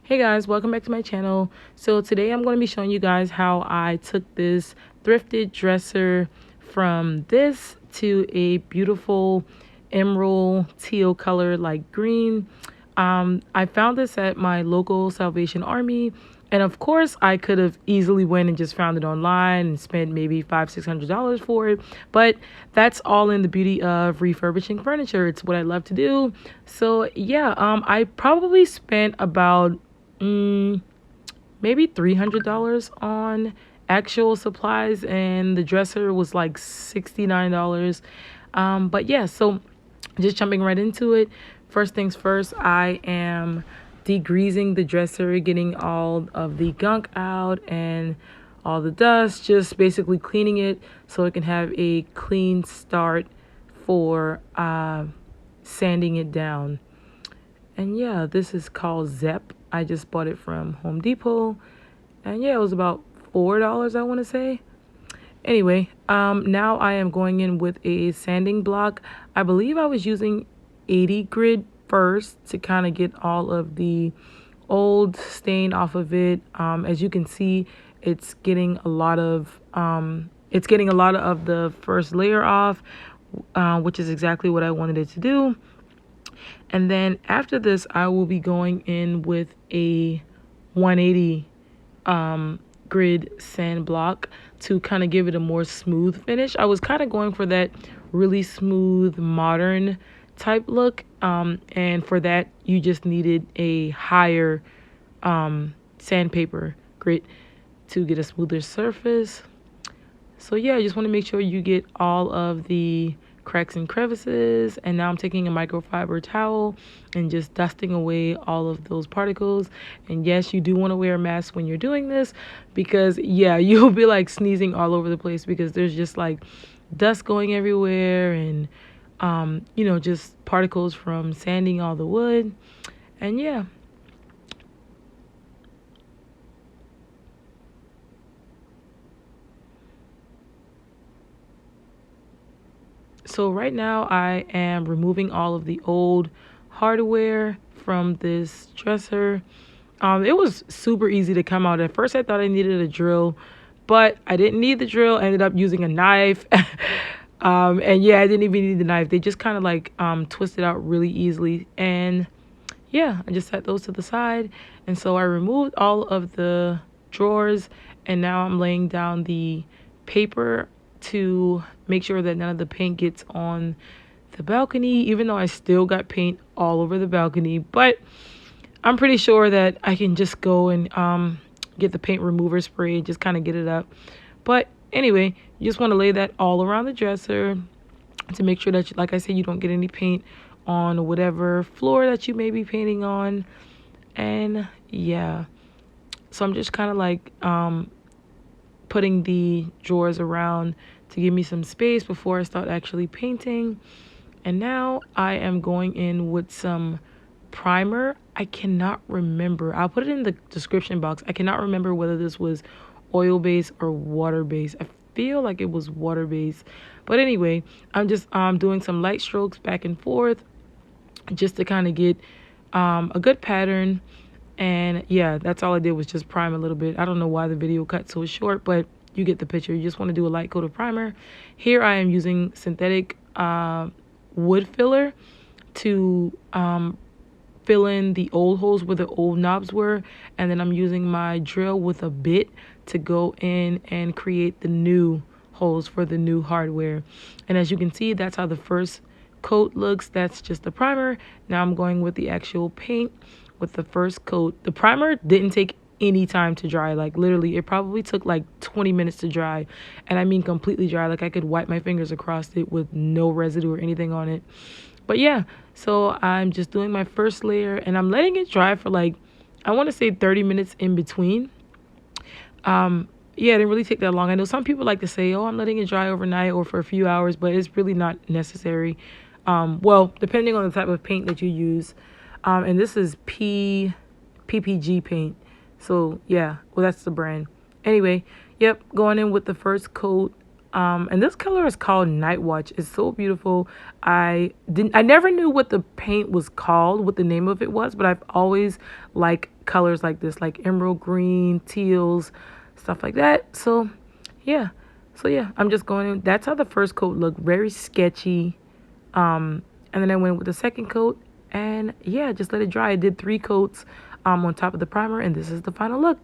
Hey guys, welcome back to my channel. So today I'm going to be showing you guys how I took this thrifted dresser from this to a beautiful emerald teal color like green. I found this at my local Salvation Army, and of course I could have easily went and just found it online and spent maybe $500-600 for it, but that's all in the beauty of refurbishing furniture. It's what I love to do. So yeah, I probably spent about maybe $300 on actual supplies, and the dresser was like $69. But yeah, so just jumping right into it. First things first, I am degreasing the dresser, getting all of the gunk out and all the dust, just basically cleaning it so it can have a clean start for sanding it down. And yeah, this is called Zep. I just bought it from Home Depot. And yeah, it was about $4, I want to say. Anyway, now I am going in with a sanding block. I believe I was using 80 grit first to kind of get all of the old stain off of it. As you can see, it's getting a lot of the first layer off, which is exactly what I wanted it to do. And then after this, I will be going in with a 180 grid sand block to kind of give it a more smooth finish. I was kind of going for that really smooth modern type look, and for that you just needed a higher sandpaper grit to get a smoother surface. So yeah, I just want to make sure you get all of the cracks and crevices. And now I'm taking a microfiber towel and just dusting away all of those particles. And yes, you do want to wear a mask when you're doing this, because yeah, you'll be like sneezing all over the place because there's just like dust going everywhere, and just particles from sanding all the wood. And yeah. So right now I am removing all of the old hardware from this dresser. It was super easy to come out. At first I thought I needed a drill, but I didn't need the drill. I ended up using a knife. And yeah, I didn't even need the knife. They just kind of like twisted out really easily. And yeah, I just set those to the side. And so I removed all of the drawers, and now I'm laying down the paper to make sure that none of the paint gets on the balcony, even though I still got paint all over the balcony. But I'm pretty sure that I can just go and get the paint remover spray, just kind of get it up. But anyway, you just want to lay that all around the dresser to make sure that, like I said, you don't get any paint on whatever floor that you may be painting on. And yeah, so I'm just kind of like putting the drawers around to give me some space before I start actually painting. And now I am going in with some primer. I cannot remember. I'll put it in the description box. I cannot remember whether this was oil-based or water-based. I feel like it was water-based. But anyway, I'm just doing some light strokes back and forth just to kind of get a good pattern. And yeah, that's all I did was just prime a little bit. I don't know why the video cut so short, but you get the picture. You just want to do a light coat of primer. Here I am using synthetic wood filler to fill in the old holes where the old knobs were. And then I'm using my drill with a bit to go in and create the new holes for the new hardware. And as you can see, that's how the first coat looks. That's just the primer. Now I'm going with the actual paint with the first coat. The primer didn't take any time to dry. Like literally, it probably took like 20 minutes to dry. And I mean completely dry. Like I could wipe my fingers across it with no residue or anything on it. But yeah, so I'm just doing my first layer, and I'm letting it dry for like, I want to say 30 minutes in between. Yeah, it didn't really take that long. I know some people like to say, oh, I'm letting it dry overnight or for a few hours, but it's really not necessary. Well, depending on the type of paint that you use. And this is PPG paint. So yeah, well, that's the brand. Anyway, yep, going in with the first coat And this color is called Night Watch. It's so beautiful. I never knew what the paint was called, what the name of it was, but I've always liked colors like this, like emerald green, teals, stuff like that. Yeah. So yeah, I'm just going in. That's how the first coat looked, very sketchy. And then I went with the second coat, and yeah, just let it dry. I did 3 coats on top of the primer, and this is the final look.